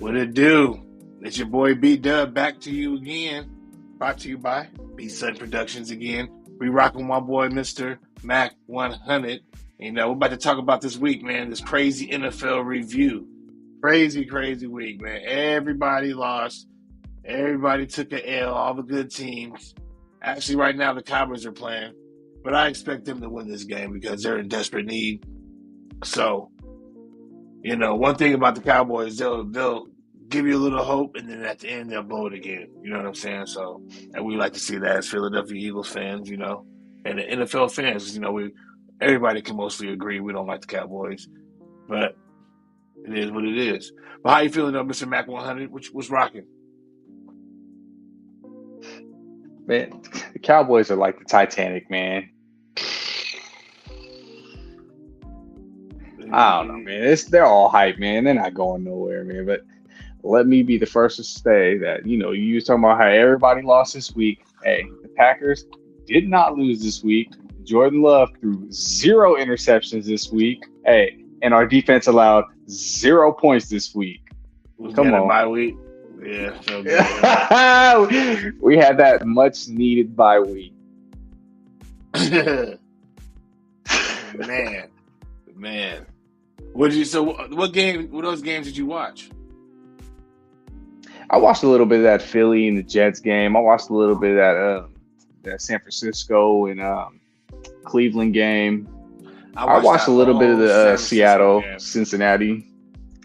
What it do? It's your boy B Dubb back to you again. Brought to you by B Sun Productions again. We rocking my boy Mr. Mac100. We're about to talk about this week, man. This crazy NFL review. Crazy week, man. Everybody lost. Everybody took an L. All the good teams. Actually, right now the Cowboys are playing, but I expect them to win this game because they're in desperate need. So, one thing about the Cowboys, they'll give you a little hope, and then at the end they'll blow it again. You know what I'm saying? So, and we like to see that as Philadelphia Eagles fans, and the NFL fans. Everybody can mostly agree we don't like the Cowboys, but it is what it is. But how you feeling though, Mr. Mac100? What's rocking? Man, the Cowboys are like the Titanic, man. I don't know, man. They're all hype, man. They're not going nowhere, man. But let me be the first to say that, you was talking about how everybody lost this week. Hey, the Packers did not lose this week. Jordan Love threw 0 interceptions this week. Hey, and our defense allowed 0 points this week. Come on. Bye week. Yeah, so good. We had that much needed bye week. Man. What those games did you watch? I watched a little bit of that Philly and the Jets game. I watched a little bit of that San Francisco and Cleveland game. I watched a little bit of the Seattle, Cincinnati.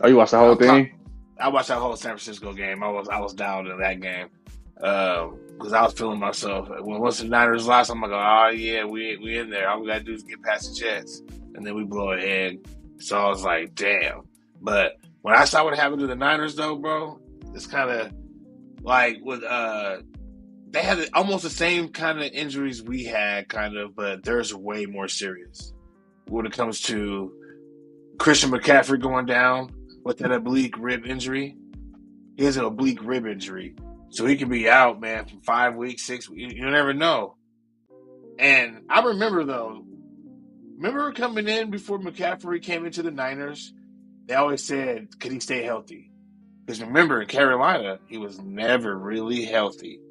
Oh, you watched the whole thing? I watched that whole San Francisco game. I was down in that game because I was feeling myself. Once the Niners lost, I'm like, oh yeah, we in there. All we gotta do is get past the Jets, and then we blow ahead. So I was like, damn. But when I saw what happened to the Niners, though, bro, it's kind of like with they had almost the same kind of injuries we had, kind of, but theirs are way more serious when it comes to Christian McCaffrey going down with that oblique rib injury. He has an oblique rib injury. So he can be out, man, for 5 weeks, 6 weeks. You never know. And I remember coming in before McCaffrey came into the Niners, they always said, could he stay healthy? Because remember, in Carolina, he was never really healthy.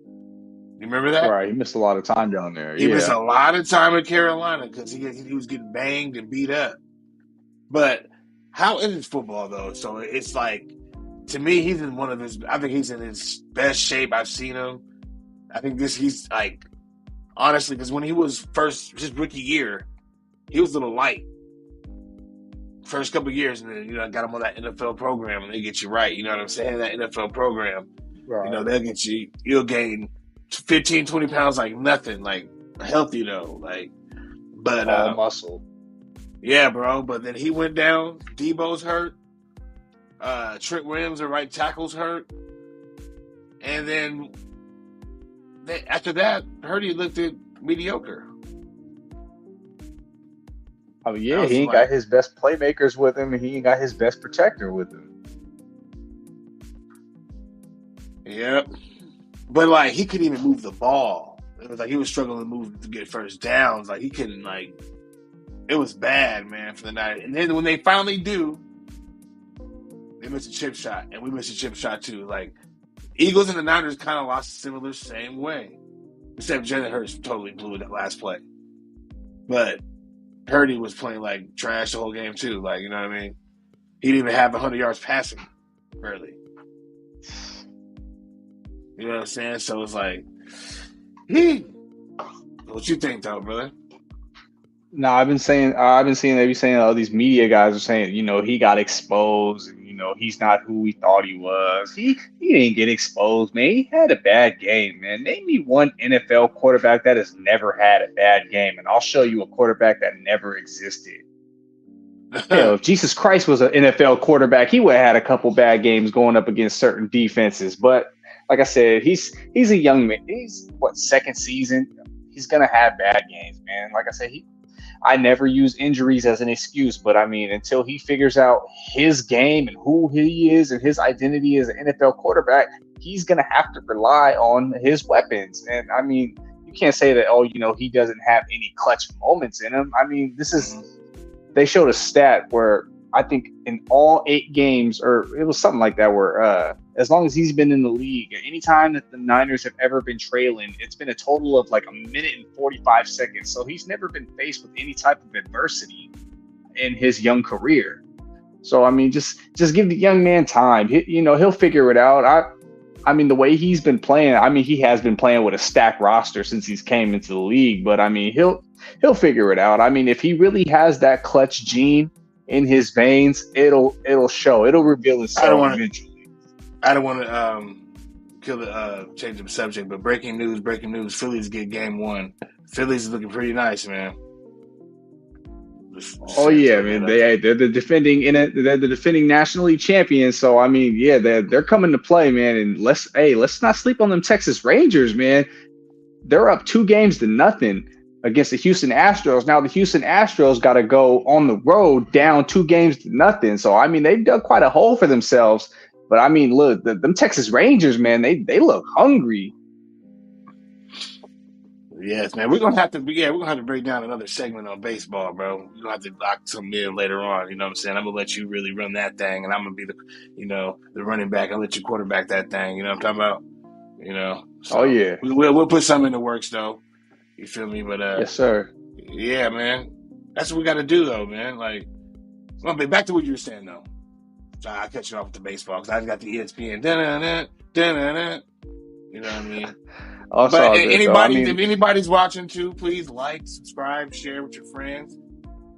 You remember that? Right, he missed a lot of time down there. He missed a lot of time in Carolina because he was getting banged and beat up. But how is football, though? So it's like, to me, I think he's in his best shape I've seen him. I think he's like, honestly, because when he was his rookie year, he was a little light. First couple of years, and then, got him on that NFL program, and they get you right. You know what I'm saying? That NFL program, right. They'll get you, you'll gain 15, 20 pounds like nothing, like healthy though. But all muscle. Yeah, bro. But then he went down. Debo's hurt. Trent Williams, the right tackle's hurt. And then after that, Purdy looked mediocre. Oh, yeah, he ain't got his best playmakers with him, and he ain't got his best protector with him. Yep. But, he couldn't even move the ball. It was like he was struggling to get first downs. He couldn't, it was bad, man, for the night. And then when they finally do, they missed a chip shot, and we missed a chip shot, too. Eagles and the Niners kind of lost the same way. Except Jalen Hurts totally blew that last play. But Purdy was playing trash the whole game too. You know what I mean? He didn't even have 100 yards passing, barely. You know what I'm saying? So it's what you think, though, brother? No, I've been seeing all these media guys are saying, he got exposed, and he's not who we thought he was. He didn't get exposed, man. He had a bad game, man. Name me one NFL quarterback that has never had a bad game, and I'll show you a quarterback that never existed. Hell, if Jesus Christ was an NFL quarterback, he would have had a couple bad games going up against certain defenses. But like I said, he's a young man. He's second season. He's gonna have bad games, man. Like I said, I never use injuries as an excuse, but until he figures out his game and who he is and his identity as an NFL quarterback, he's going to have to rely on his weapons. And you can't say that, he doesn't have any clutch moments in him. They showed a stat where I think in all 8 games, or it was something like that, where as long as he's been in the league, anytime that the Niners have ever been trailing, it's been a total of like a minute and 45 seconds. So he's never been faced with any type of adversity in his young career. So I mean, just give the young man time. He'll figure it out. I mean, the way he's been playing, I mean, he has been playing with a stacked roster since he's came into the league. But I mean, he'll figure it out. I mean, if he really has that clutch gene in his veins, it'll show. It'll reveal I don't itself want to. eventually. I don't want to kill the change the subject, but breaking news! Breaking news! Phillies get game 1. Phillies is looking pretty nice, man. Just Oh yeah, throwing man. that out there. They're the defending they're the defending National League champions. So I mean, yeah, they're coming to play, man. And let's not sleep on them Texas Rangers, man. They're up 2 games to nothing against the Houston Astros. Now the Houston Astros got to go on the road down 2 games to nothing. So I mean, they've dug quite a hole for themselves. But I mean, look, them Texas Rangers, man, they look hungry. Yes, man. We're gonna have to. Yeah, we're gonna have to break down another segment on baseball, bro. We're gonna have to lock some in later on. You know what I'm saying? I'm gonna let you really run that thing, and I'm gonna be the running back. I'll let you quarterback that thing. You know what I'm talking about? Oh So yeah, we'll put something in the works though. You feel me? But yes sir. yeah, man. That's what we got to do though, man. Like, well, but back to what you were saying though. So I cut you off with the baseball because I got the ESPN. Dun-dun-dun, dun-dun-dun. You know what I mean? Oh, it's But all good though. I if mean, anybody's watching too, please like, subscribe, share with your friends.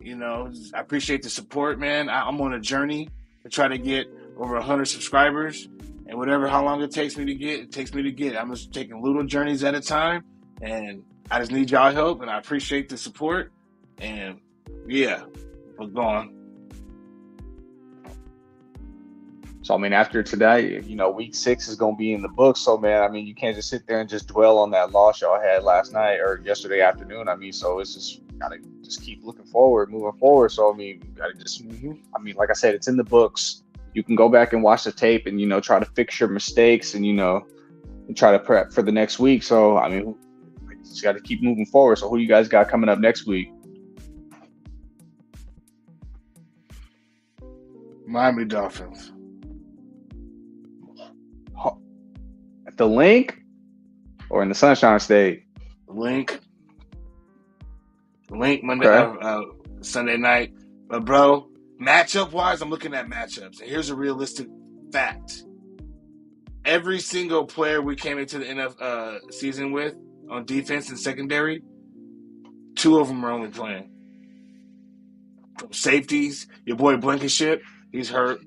I appreciate the support, man. I'm on a journey to try to get over 100 subscribers, and how long it takes me to get, it takes me to get. I'm just taking little journeys at a time, and I just need y'all help, and I appreciate the support. And yeah, we're going. So I mean, after today, week 6 is gonna be in the books. So man, I mean, you can't just sit there and just dwell on that loss y'all had last night or yesterday afternoon. I mean, so it's just gotta just keep looking forward, moving forward. So I mean, you gotta just, I mean, like I said, it's in the books. You can go back and watch the tape and try to fix your mistakes and and try to prep for the next week. So I mean, you just got to keep moving forward. So who do you guys got coming up next week? Miami Dolphins. At the Link or in the Sunshine State? Link Monday, Okay. Sunday night. But bro, matchup wise, I'm looking at matchups, and here's a realistic fact: every single player we came into the NFL season with on defense and secondary, 2 of them are only playing. From safeties, your boy Blankenship, he's hurt.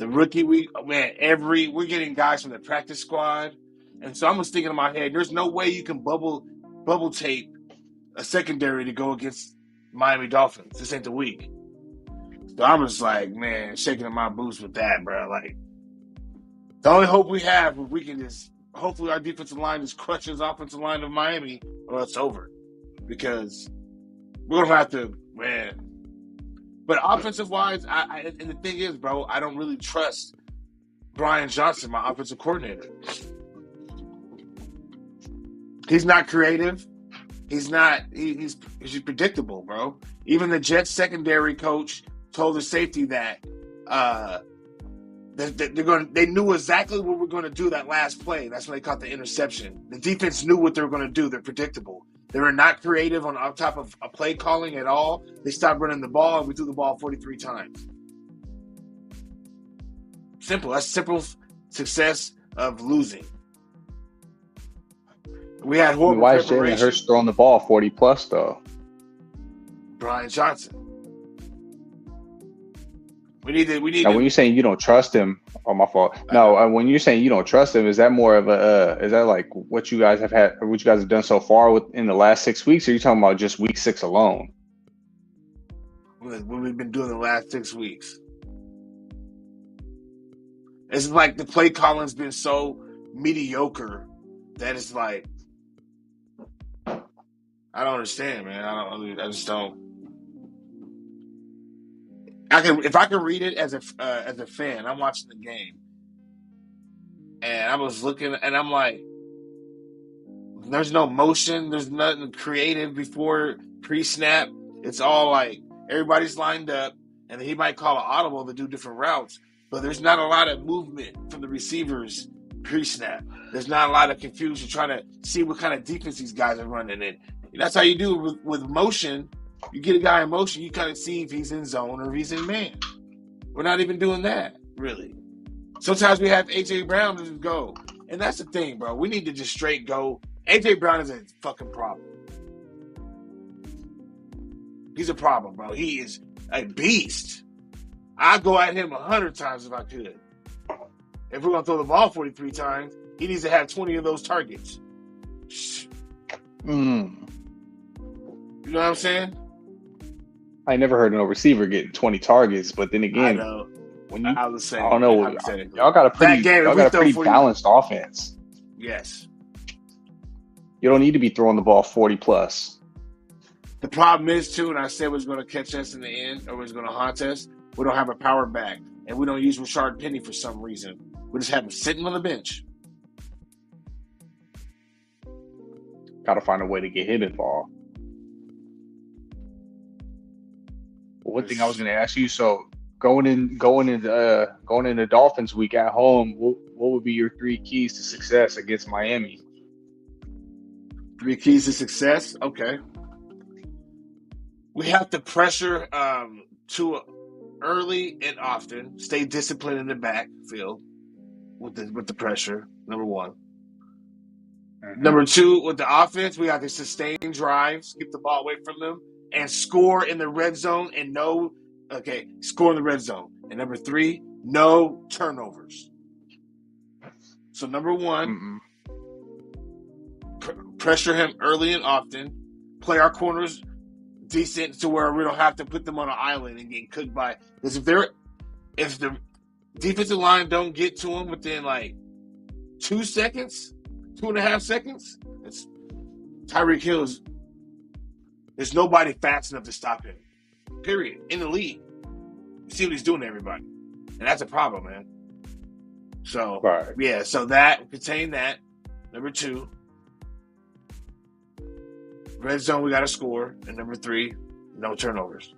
The rookie, we're getting guys from the practice squad, and so I'm just thinking in my head, there's no way you can bubble tape a secondary to go against Miami Dolphins. This ain't the week. So I'm just like, man, shaking in my boots with that, bro. Like, the only hope we have, if we can just, hopefully our defensive line just crushes offensive line of Miami, or it's over. Because we're going to have to, man. But offensive wise, and the thing is, bro, I don't really trust Brian Johnson, my offensive coordinator. He's not creative. He's predictable, bro. Even the Jets secondary coach told the safety that they knew exactly what we're going to do that last play. That's when they caught the interception. The defense knew what they were going to do. They're predictable. They were not creative on top of a play calling at all. They stopped running the ball, and we threw the ball 43 times. Simple. That's simple success of losing. We had horrible Why is preparation. Jalen Hurts throwing the ball 40 plus though? Brian Johnson. We need Now, when you're saying you don't trust him, oh my fault. No, when you're saying you don't trust him, is that more of is that like what you guys have had, or what you guys have done so far in the last 6 weeks, or are you talking about just week 6 alone? What we've been doing the last 6 weeks. It's like the play calling's been so mediocre that it's like, I don't understand, man. I just don't. If I can read it as a fan, I'm watching the game, and I was looking, and I'm like, there's no motion, there's nothing creative before pre-snap. It's all like everybody's lined up. and he might call an audible to do different routes, but there's not a lot of movement from the receivers pre-snap. There's not a lot of confusion trying to see what kind of defense these guys are running in. And that's how you do it with motion. You get a guy in motion, you kind of see if he's in zone or if he's in man. We're not even doing that, really. Sometimes we have A.J. Brown to just go. And that's the thing, bro. We need to just straight go. A.J. Brown is a fucking problem. He's a problem, bro. He is a beast. I'd go at him 100 times if I could. If we're going to throw the ball 43 times, he needs to have 20 of those targets. You know what I'm saying? I never heard no receiver getting 20 targets, but then again, I know. When you, I was saying, I don't know. Y'all got a pretty balanced offense. Yes. You don't need to be throwing the ball 40 plus. The problem is, too, and I said was going to catch us in the end or was going to haunt us, we don't have a power back. And we don't use Rashard Penny for some reason. We just have him sitting on the bench. Got to find a way to get him involved. One thing I was going to ask you, so going into Dolphins week at home, what would be your 3 keys to success against Miami? 3 keys to success? Okay. We have to pressure to early and often. Stay disciplined in the backfield with the pressure. Number 1. Mm-hmm. Number 2, with the offense, we have to sustain drives, keep the ball away from them, and score in the red zone and score in the red zone. And number 3, no turnovers. So number 1, pressure him early and often, play our corners decent to where we don't have to put them on an island and get cooked by. Because if the defensive line don't get to him within like 2 seconds, 2.5 seconds, it's Tyreek Hill's. There's nobody fast enough to stop him. Period. In the league. You see what he's doing to everybody. And that's a problem, man. So, yeah, so contain that. Number 2. Red zone, we got to score. And number 3, no turnovers.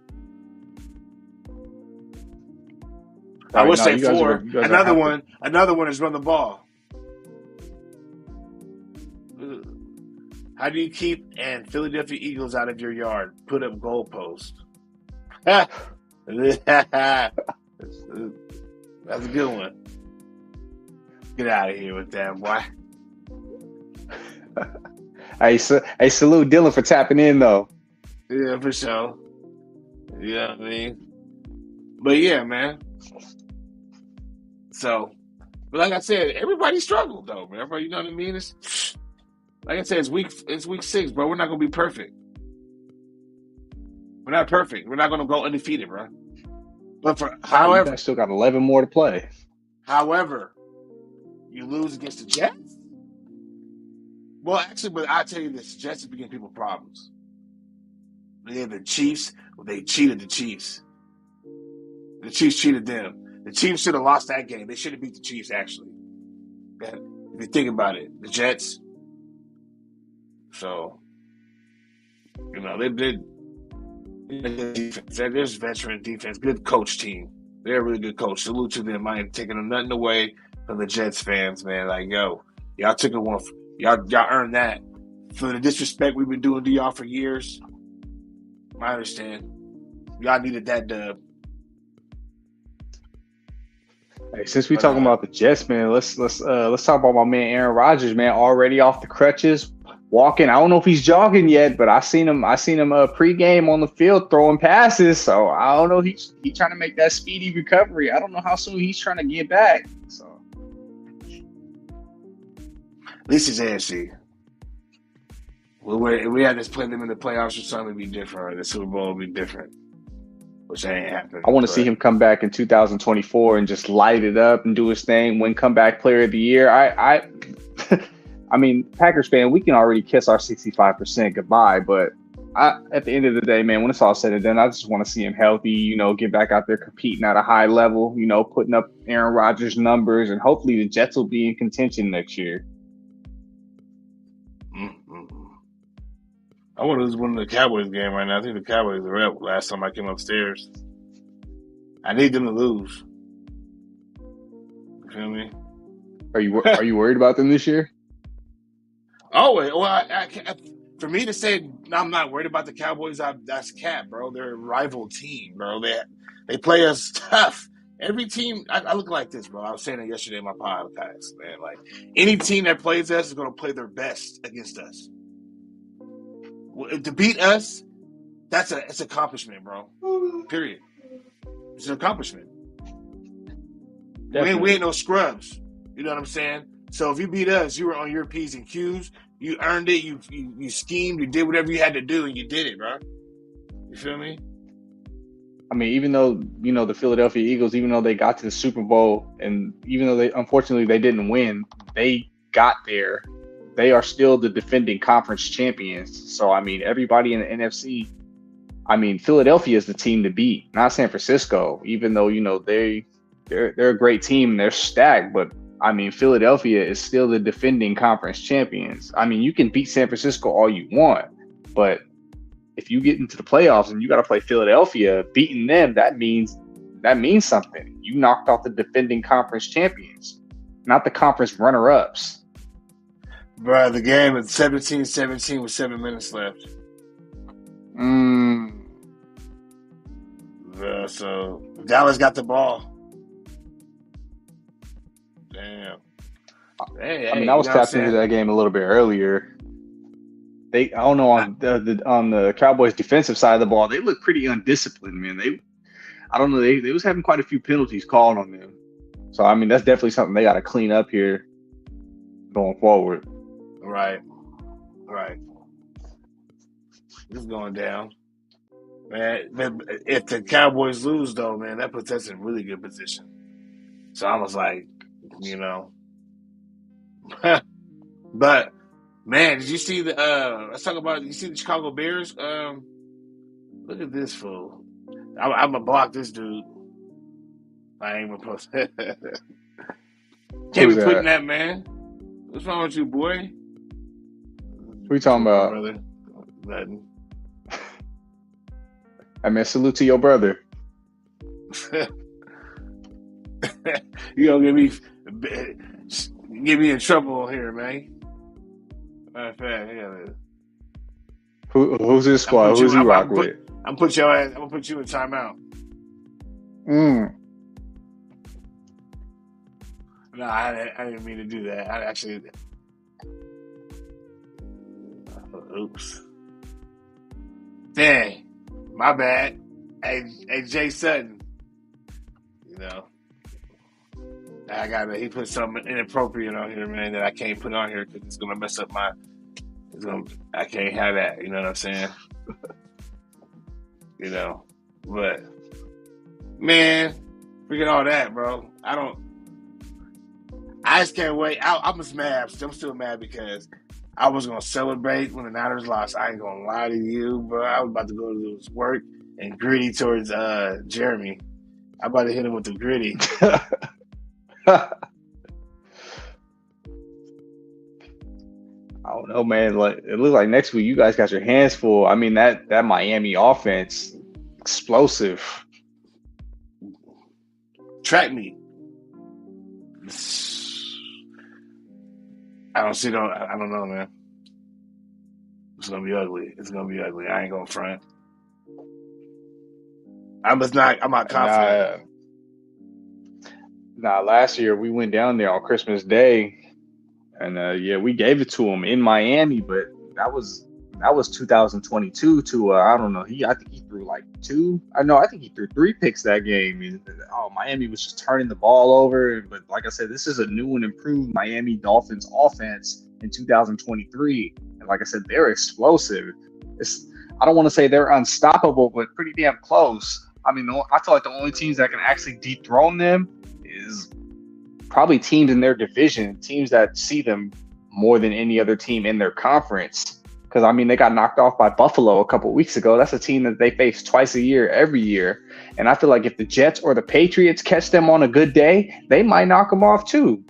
I would say 4. Another one is run the ball. How do you keep Philadelphia Eagles out of your yard? Put up goalposts. That's a good one. Get out of here with that, boy. Hey, salute Dylan for tapping in, though. Yeah, for sure. You know what I mean? But yeah, man. So, but like I said, everybody struggled, though, man. Everybody, you know what I mean? Like I said, it's week 6, bro. We're not going to be perfect. We're not perfect. We're not going to go undefeated, bro. But however, you guys still got 11 more to play. However, you lose against the Jets. Well, actually, but I tell you this: the Jets are giving people problems. They had the Chiefs. They cheated the Chiefs. The Chiefs cheated them. The Chiefs should have lost that game. They should have beat the Chiefs. Actually, if you think about it, the Jets. So, you know, they did. There's veteran defense, good coach team. They're a really good coach. Salute to them. I ain't taking nothing away from the Jets fans, man. Like, yo, y'all took it one. Y'all earned that for the disrespect we've been doing to y'all for years. I understand. Y'all needed that dub. Hey, since we talking about the Jets, man, let's talk about my man Aaron Rodgers, man. Already off the crutches, walking. I don't know if he's jogging yet, but I seen him pregame on the field throwing passes. So I don't know. He's trying to make that speedy recovery. I don't know how soon he's trying to get back. So at least it's AFC. We had to play them in the playoffs or something, it'd be different. Or the Super Bowl would be different, which ain't happening. I want to see him come back in 2024 and just light it up and do his thing, win comeback player of the year. I mean, Packers fan, we can already kiss our 65% goodbye, but at the end of the day, man, when it's all said and done, I just want to see him healthy, you know, get back out there competing at a high level, you know, putting up Aaron Rodgers numbers, and hopefully the Jets will be in contention next year. I want to lose one of the Cowboys game right now. I think the Cowboys are up last time I came upstairs. I need them to lose. You feel me? Are you worried about them this year? Oh, well, for me to say I'm not worried about the Cowboys, that's cap, bro. They're a rival team, bro. They play us tough. Every team, I look like this, bro. I was saying it yesterday in my podcast, man. Like any team that plays us is going to play their best against us. To beat us, it's an accomplishment, bro. Period. It's an accomplishment. We ain't Definitely. no scrubs. You know what I'm saying? So if you beat us, you were on your P's and Q's. You earned it. You schemed. You did whatever you had to do, and you did it, bro. You feel me? I mean, even though the Philadelphia Eagles, even though they got to the Super Bowl, and even though they unfortunately they didn't win, they got there. They are still the defending conference champions. So I mean, everybody in the NFC. I mean, Philadelphia is the team to beat, not San Francisco. Even though they're a great team, they're stacked, but I mean, Philadelphia is still the defending conference champions. I mean, you can beat San Francisco all you want, but if you get into the playoffs and you got to play Philadelphia, beating them, that means something. You knocked out the defending conference champions, not the conference runner-ups. Bro, the game is 17-17 with 7 minutes left. Mm. So Dallas got the ball. Damn. I mean, I was tapped into that game a little bit earlier. I don't know, on the Cowboys' defensive side of the ball, they look pretty undisciplined, man. I don't know, they was having quite a few penalties called on them. So I mean, that's definitely something they got to clean up here going forward. Right. It's going down, man. If the Cowboys lose, though, man, that puts us in really good position. So I was like, but man, did you see let's talk about. You see the Chicago Bears? Look at this fool. I'm gonna block this dude. I ain't gonna post. Can't Who's be putting that? that, man. What's wrong with you, boy? Who you talking about? Brother? Nothing. I mean, salute to your brother. You gonna get me in trouble here, man. Matter of fact, Who's his squad? Who's he rock with? I'm gonna put you in timeout. No, I didn't mean to do that. I actually. Oops. Dang, my bad. Hey, Jay Sutton. He put something inappropriate on here, man, that I can't put on here because it's gonna mess up I can't have that. You know what I'm saying? But man, forget all that, bro. I just can't wait. I'm just mad. I'm still mad because I was gonna celebrate when the Niners lost. I ain't gonna lie to you, bro. I was about to go to this work and gritty towards Jeremy. I'm about to hit him with the gritty. I don't know, man. Like, it looks like next week you guys got your hands full. I mean, that Miami offense, explosive. Track me. I don't know, man. It's gonna be ugly. I ain't gonna front. I'm not confident. Nah, last year we went down there on Christmas Day, and we gave it to him in Miami, but that was 2022 to I don't know. I think he threw like two. I think he threw 3 picks that game. And, Miami was just turning the ball over. But like I said, this is a new and improved Miami Dolphins offense in 2023, and like I said, they're explosive. I don't want to say they're unstoppable, but pretty damn close. I mean, I feel like the only teams that can actually dethrone them is probably teams in their division, teams that see them more than any other team in their conference. Because, I mean, they got knocked off by Buffalo a couple of weeks ago. That's a team that they face twice a year, every year. And I feel like if the Jets or the Patriots catch them on a good day, they might knock them off too.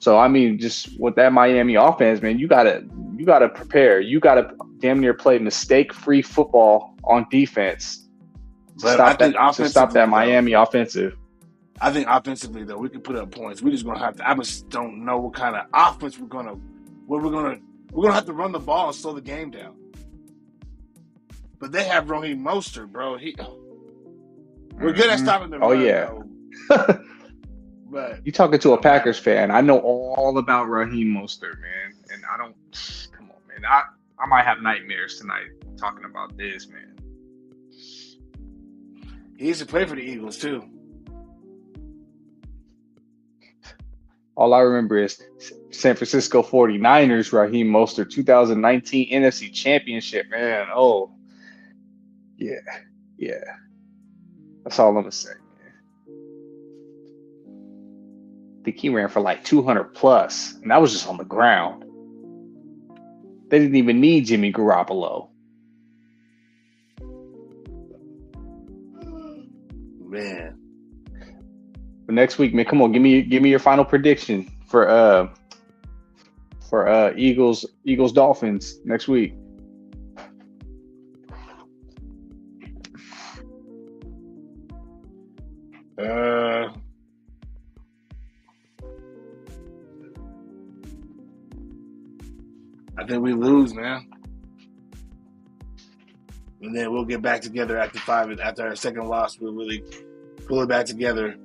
So, I mean, just with that Miami offense, man, you gotta prepare. You gotta damn near play mistake-free football on defense. But I think To stop that offensively, though, Miami offensive. we can put up points. We're just gonna have to. I just don't know what kind of offense we're gonna. We're gonna have to run the ball and slow the game down. But they have Raheem Mostert, bro. We're good at stopping the Oh run, yeah. though. But You talking to a no matter. Packers fan? I know all about Raheem Mostert, man, and I don't. Come on, man. I might have nightmares tonight talking about this, man. He used to play for the Eagles too. All I remember is San Francisco 49ers, Raheem Mostert, 2019 NFC Championship, man. Oh, yeah, yeah. That's all I'm gonna say, man. I think he ran for like 200 plus, and that was just on the ground. They didn't even need Jimmy Garoppolo. Man, But next week, man, come on, give me your final prediction for Eagles Dolphins next week. I think we lose, man. And then we'll get back together after our second loss. We'll really pull it back together.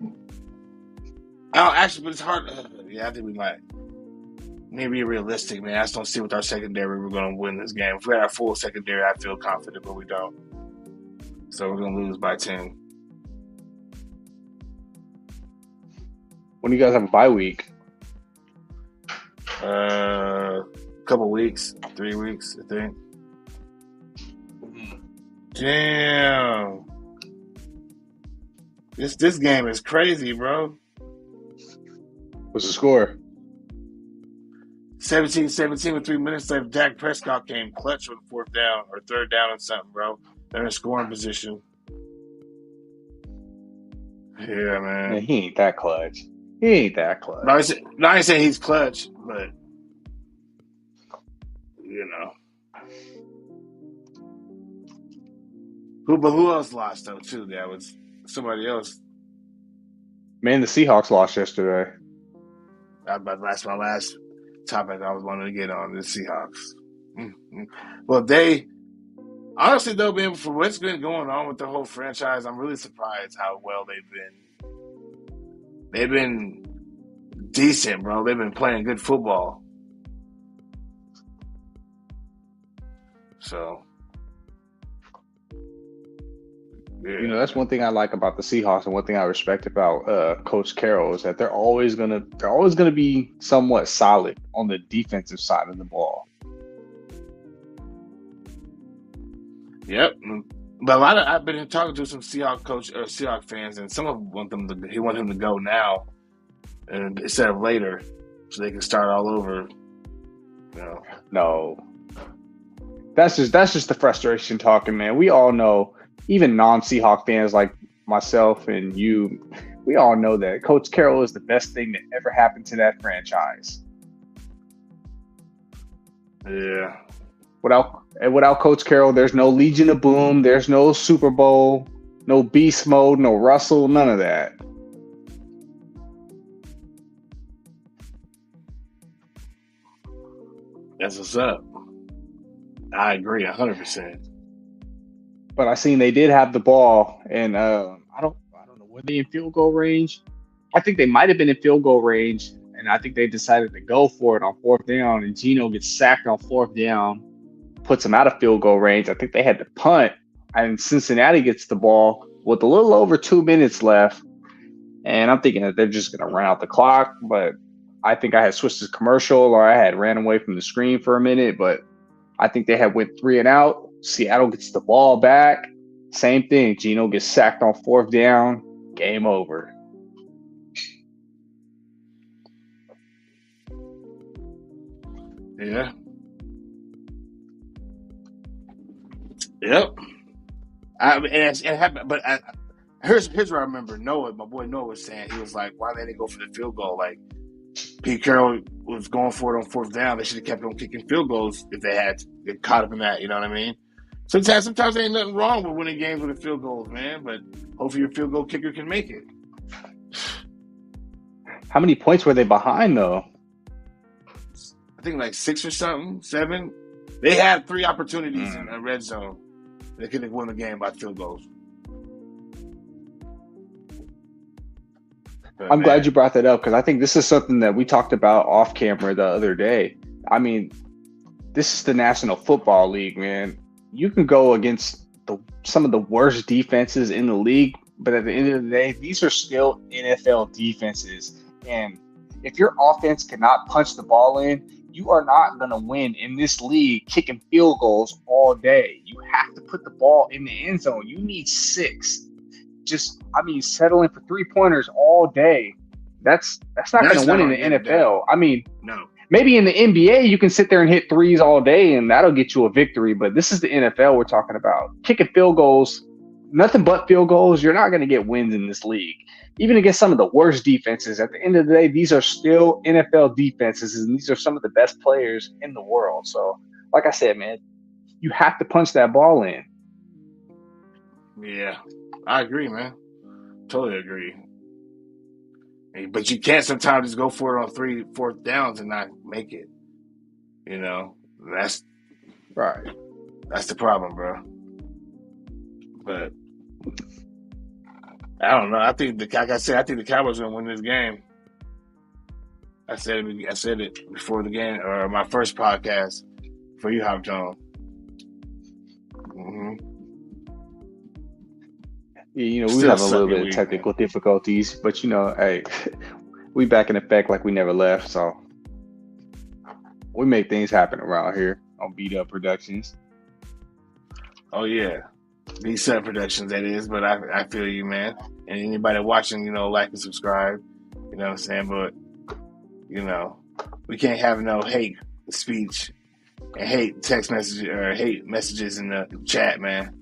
But it's hard. Yeah, I think we might. Maybe realistic, man. I just don't see with our secondary we're going to win this game. If we had our full secondary, I feel confident, but we don't. So we're going to lose by 10. When do you guys have a bye week? Couple weeks, 3 weeks, I think. Damn. This game is crazy, bro. What's the score? 17-17 with 3 minutes left. Dak Prescott came clutch on fourth down or third down and something, bro. They're in scoring position. Yeah, man. Man, he ain't that clutch. He ain't that clutch. No, I ain't saying he's clutch, but you know. Who else lost though too? That was somebody else. Man, the Seahawks lost yesterday. That's my last topic I was wanting to get on, the Seahawks. Mm-hmm. Well, they honestly though, man, for what's been going on with the whole franchise, I'm really surprised how well they've been. They've been decent, bro. They've been playing good football. So, yeah. You know, that's one thing I like about the Seahawks, and one thing I respect about Coach Carroll is that they're always gonna be somewhat solid on the defensive side of the ball. Yep. But I've been talking to some Seahawks fans, and some of them he want him to go now, and instead of later, so they can start all over. You know. No, that's just the frustration talking, man. We all know, even non-Seahawk fans like myself and you, we all know that Coach Carroll is the best thing that ever happened to that franchise. Yeah. Without Coach Carroll, there's no Legion of Boom, there's no Super Bowl, no Beast Mode, no Russell, none of that. That's what's up. I agree 100%. But I seen they did have the ball, and I don't know, were they in field goal range? I think they might have been in field goal range, and I think they decided to go for it on fourth down, and Geno gets sacked on fourth down, puts him out of field goal range. I think they had to punt, and Cincinnati gets the ball with a little over 2 minutes left, and I'm thinking that they're just going to run out the clock, but I think I had switched to commercial, or I had ran away from the screen for a minute, but I think they had went 3 and out. Seattle gets the ball back. Same thing. Geno gets sacked on fourth down. Game over. Yeah. Yep. It happened, but here's what I remember. My boy Noah was saying, he was like, "Why they didn't go for the field goal? Like Pete Carroll was going for it on fourth down. They should have kept on kicking field goals if they had caught up in that. You know what I mean?" Sometimes there ain't nothing wrong with winning games with a field goal, man. But hopefully your field goal kicker can make it. How many points were they behind though? I think like 6 or something, 7. They had 3 opportunities in a red zone. They could have won the game by field goals. But, I'm glad you brought that up because I think this is something that we talked about off camera the other day. I mean, this is the National Football League, man. You can go against some of the worst defenses in the league, but at the end of the day, these are still NFL defenses. And if your offense cannot punch the ball in, you are not going to win in this league kicking field goals all day. You have to put the ball in the end zone. You need 6. Settling for 3-pointers all day. That's not going to win in the NFL. I mean, no. Maybe in the NBA, you can sit there and hit threes all day, and that'll get you a victory. But this is the NFL we're talking about. Kicking field goals, nothing but field goals. You're not going to get wins in this league. Even against some of the worst defenses, at the end of the day, these are still NFL defenses, and these are some of the best players in the world. So, like I said, man, you have to punch that ball in. Yeah, I agree, man. Totally agree. But you can't sometimes just go for it on 3, 4th downs and not make it. You know, that's right. That's the problem, bro. But I don't know. I think the Cowboys are gonna win this game. I said it before the game or my first podcast before you hopped on. Mm-hmm. Yeah, we have a little bit of technical difficulties, but hey, we back in effect like we never left. So we make things happen around here on Beat Up Productions. Oh yeah, B7 Productions that is. But I feel you, man. And anybody watching, like and subscribe. You know what I'm saying? But we can't have no hate speech and hate text messages or hate messages in the chat, man.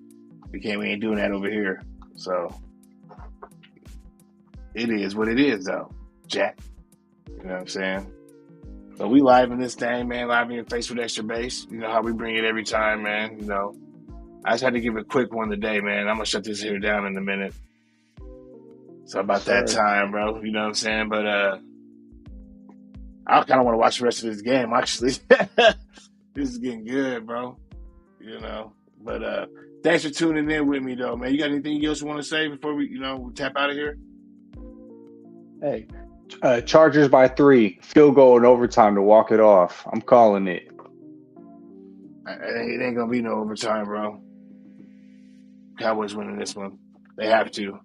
We ain't doing that over here. So it is what it is, though, Jack. You know what I'm saying? But we live in this thing, man. Live in your face with extra bass. You know how we bring it every time, man. I just had to give a quick one today, man. I'm gonna shut this here down in a minute. So about that time, bro. You know what I'm saying? But I kind of want to watch the rest of this game, actually. This is getting good, bro. But thanks for tuning in with me, though, man. You got anything else you want to say before we tap out of here? Hey, Chargers by 3, field goal in overtime to walk it off. I'm calling it. It ain't gonna be no overtime, bro. Cowboys winning this one. They have to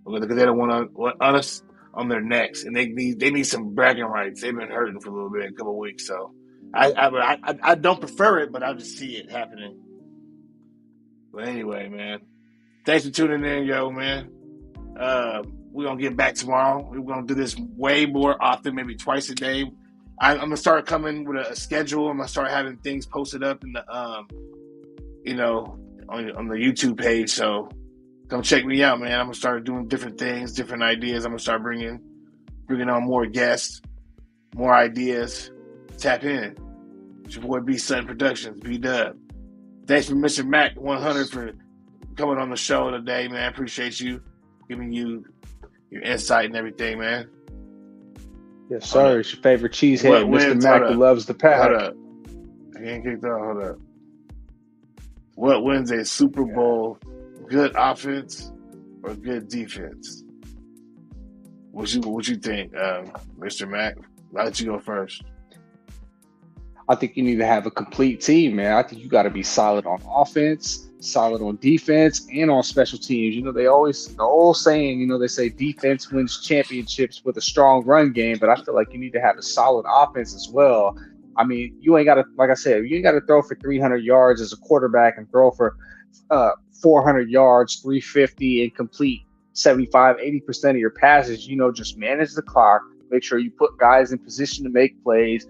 because they don't want us on their necks, and they need some bragging rights. They've been hurting for a little bit, a couple of weeks, so I don't prefer it, but I just see it happening. But anyway, man, thanks for tuning in, yo, man. We're gonna get back tomorrow. We're gonna do this way more often, maybe twice a day. I'm gonna start coming with a schedule. I'm gonna start having things posted up in the on the YouTube page. So come check me out, man. I'm gonna start doing different things, different ideas. I'm gonna start bringing on more guests, more ideas. Tap in. It's your boy B7 Productions, B Dubb. Thanks for Mr. Mac100 for coming on the show today, man. Appreciate you giving you your insight and everything, man. Yes, sir. It's your favorite cheesehead, Mr. Mac, who loves the pack. Hold up. I ain't kicked off. Hold up. What wins a Super Bowl? Good offense or good defense? What you think, Mr. Mac? I'll let you go first. I think you need to have a complete team, man. I think you got to be solid on offense, solid on defense, and on special teams. The old saying, they say defense wins championships with a strong run game, but I feel like you need to have a solid offense as well. I mean, you ain't got to, like I said, you ain't got to throw for 300 yards as a quarterback and throw for 400 yards, 350, and complete 75, 80% of your passes. Just manage the clock, make sure you put guys in position to make plays,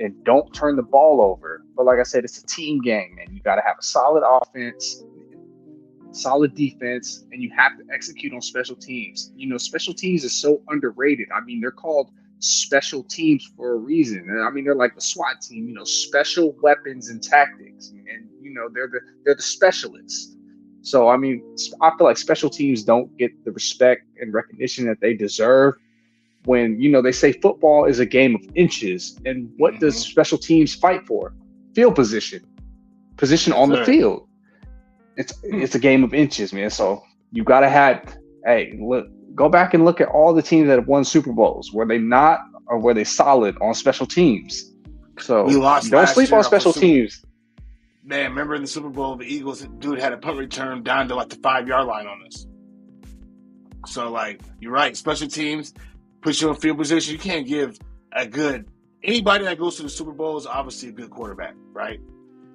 and don't turn the ball over. But like I said, it's a team game, man. You got to have a solid offense, solid defense, and you have to execute on special teams. Special teams is so underrated. I mean, they're called special teams for a reason. And I mean, they're like the SWAT team, special weapons and tactics, and they're the specialists. So I mean, I feel like special teams don't get the respect and recognition that they deserve. When they say football is a game of inches, and what does Mm-hmm. special teams fight for? Field position Yes, on the sir. field. It's a game of inches, man. So you gotta have. Hey, look, go back and look at all the teams that have won Super Bowls. Were they not, or were they solid on special teams? We So lost don't last sleep year on off of special Super. teams. Man, remember in the Super Bowl, the Eagles dude had a punt return down to like the 5 yard line on us. So like you're right, special teams push you in field position. You can't give a good anybody that goes to the Super Bowl is obviously a good quarterback, right?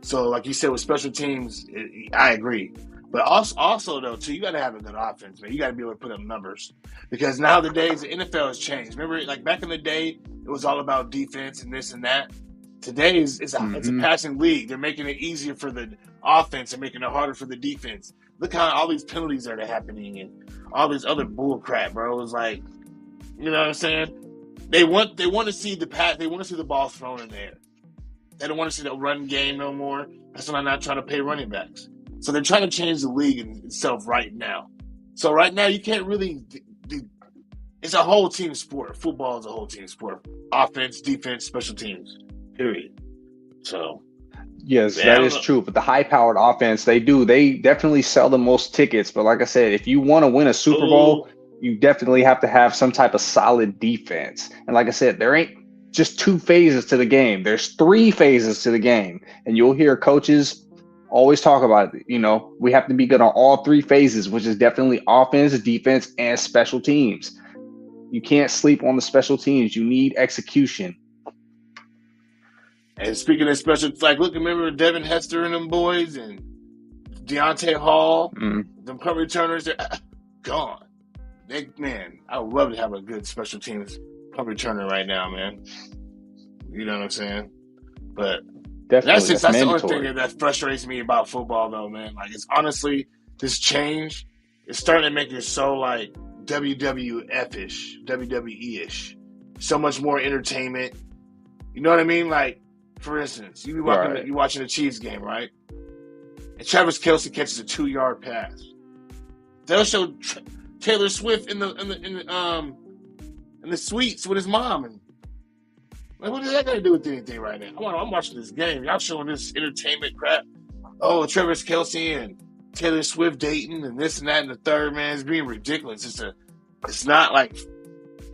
So like you said with special teams, I agree. But also though too, you got to have a good offense, man. You got to be able to put up numbers because nowadays the NFL has changed. Remember, like back in the day, it was all about defense and this and that. Today it's a Mm-hmm. passing league. They're making it easier for the offense and making it harder for the defense. Look how all these penalties are happening and all this other bull crap, bro. It's like, you know what I'm saying? They want to see the pass. They want to see the ball thrown in there. They don't want to see the run game no more. That's why they're not trying to pay running backs. So they're trying to change the league itself right now. So right now you can't really. It's a whole team sport. Football is a whole team sport. Offense, defense, special teams. Period. So Yes, yeah, I that don't is know. true. But the high-powered offense, they definitely sell the most tickets. But like I said, if you want to win a Super Bowl, Oh, you definitely have to have some type of solid defense. And like I said, there ain't just two phases to the game. There's three phases to the game. And you'll hear coaches always talk about it. We have to be good on all three phases, which is definitely offense, defense, and special teams. You can't sleep on the special teams. You need execution. and speaking of special, like look, remember Devin Hester and them boys and Deontay Hall, Mm, them punt returners, they're gone. Man, I would love to have a good special teams punt returner right now, man. You know what I'm saying? But definitely, that's that's the only thing mandatory. that frustrates me about football, though, man. Like it's honestly this change is starting to make it so like WWF ish, WWE ish, so much more entertainment. You know what I mean? Like for instance, Right. you watching the Chiefs game, right? And Travis Kelce catches a 2 yard pass. They'll show Taylor Swift in the suites with his mom, and like, what does that got to do with anything right now? I'm watching this game. Y'all showing this entertainment crap. Oh, Travis Kelce and Taylor Swift dating and this and that and the third, man. It's being ridiculous. It's not like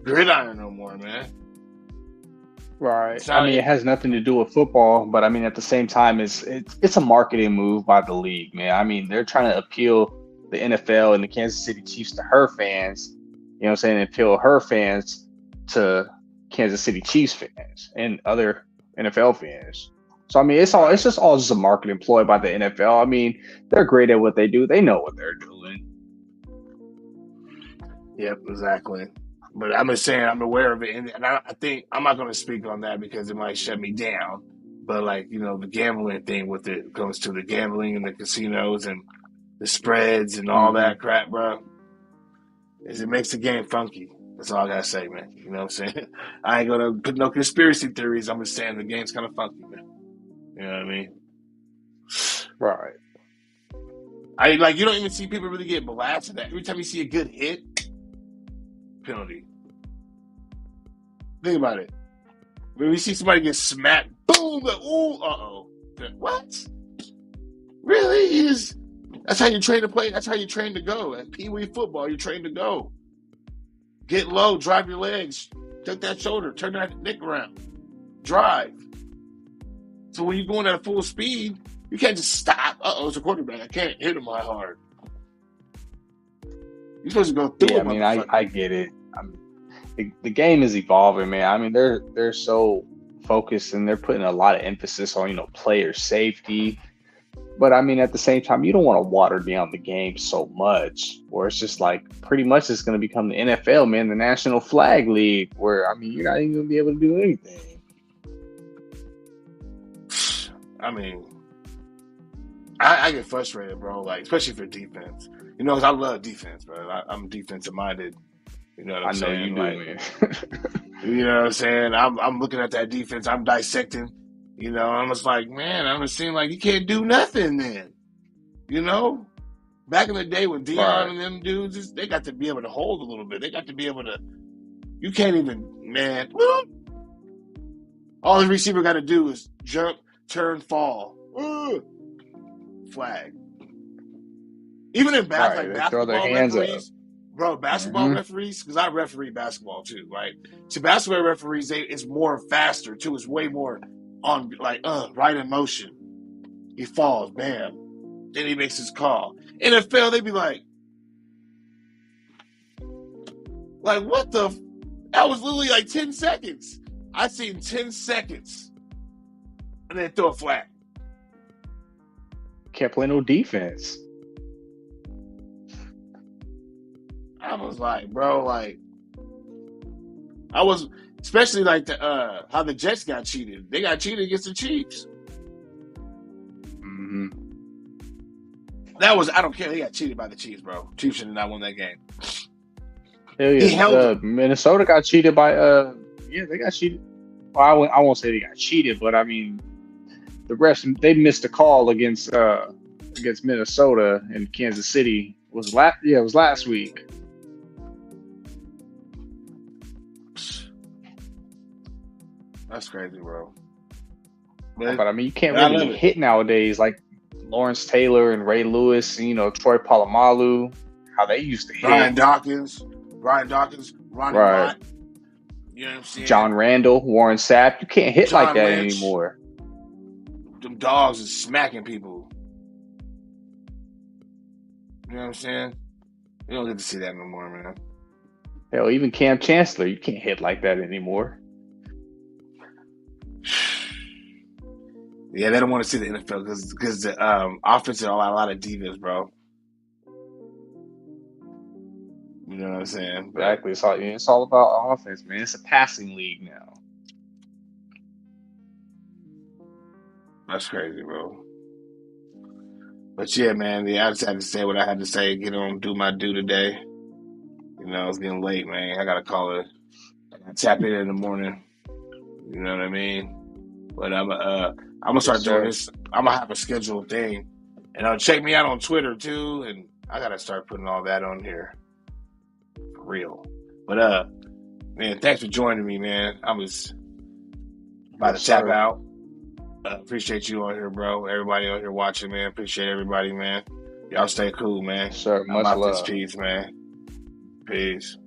gridiron no more, man. Right. It's I not. mean, it has nothing to do with football, but I mean, at the same time, it's a marketing move by the league, man. I mean, they're trying to appeal the NFL and the Kansas City Chiefs to her fans. You know what I'm saying? Appeal her fans to Kansas City Chiefs fans and other NFL fans. So I mean, it's Right. just a marketing ploy by the NFL. I mean, they're great at what they do. They know what they're doing. Yep, exactly. But I'm just saying I'm aware of it, and I think I'm not going to speak on that because it might shut me down. But like the gambling thing with it comes to the gambling and the casinos and the spreads and all Hmm. that crap, bro. Is it makes the game funky. That's all I gotta say, man. You know what I'm saying? I ain't gonna put no conspiracy theories. I'm just saying the game's kind of funky, man. You know what I mean? Right. I like you don't even see people really get blasted. Every time you see a good hit, penalty. Think about it. When we see somebody get smacked, boom, like, ooh, uh-oh. What? Really? That's how you train to play. That's how you train to go. At Pee Wee football, you train to go. Get low, drive your legs, tuck that shoulder, turn that neck around, drive. So when you're going at full speed, you can't just stop. It's a quarterback. I can't hit him that hard. You're supposed to go through Yeah, a I mean, I motherfucker. get it. I mean, the game is evolving, man. I mean, they're so focused and they're putting a lot of emphasis on player safety. But I mean, at the same time, you don't want to water down the game so much, where it's just like pretty much it's going to become the NFL, man, the National Flag League, where I mean, you're not even going to be able to do anything. I mean, I get frustrated, bro. Like, especially for defense. 'Cause I love defense, bro. I'm defensive minded. You know what I'm I know you saying? do, Like, man. You know what I'm saying? I'm looking at that defense. I'm dissecting. You know, I'm just like, man, I'm just seeing like you can't do nothing then. You know, back in the day with Dion Right. and them dudes, they got to be able to hold a little bit. They got to be able to. You can't even, man. All the receiver got to do is jump, turn, fall. Flag. Even in Right. They throw their basketball hands up. referees, bro, basketball Hmm. referees, because I referee basketball too, right? So basketball referees, it's more faster too. It's way more on like right in motion. He falls, bam. Then he makes his call. NFL, they be like what the? That was literally like 10 seconds. I seen 10 seconds, and then throw a flag. Can't play no defense. I was like, bro, like I was, especially like the how the Jets got cheated. They got cheated against the Chiefs. Hmm. That was, I don't care. They got cheated by the Chiefs, bro. Chiefs should have not won that game. Hell He held yeah. them. Minnesota got cheated by yeah, they got cheated. Well, I won't say they got cheated, but I mean the refs they missed a call against Minnesota and Kansas City. It was last week. That's crazy, bro. But I mean, you can't I really love it. hit nowadays like Lawrence Taylor and Ray Lewis, and, Troy Polamalu, how they used to Brian hit. Dawkins, Ronnie Right. Lott. You know what I'm saying? John Randall, Warren Sapp. You can't hit like John that Lynch. anymore. Them dogs is smacking people. You know what I'm saying? You don't get to see that no more, man. Hell, even Cam Chancellor, you can't hit like that anymore. Yeah, they don't want to see the NFL because the offense are a lot of divas, bro. You know what I'm saying? But Exactly. It's all about offense, man. It's a passing league now. that's crazy, bro. But yeah, man, I just had to say what I had to say, get on, do my due today. You know, it's getting late, man. I gotta call it. I gotta tap in the morning. You know what I mean? But I'm gonna Yes, start doing sir. this. I'm gonna have a scheduled thing, and check me out on Twitter too. And I gotta start putting all that on here for real. But man, thanks for joining me, man. I was about Yes, to tap sir. out. Appreciate you on here, bro. Everybody on here watching, man. Appreciate everybody, man. Y'all stay cool, man. Yes, sir. I'm Much out this love. piece, man. Peace.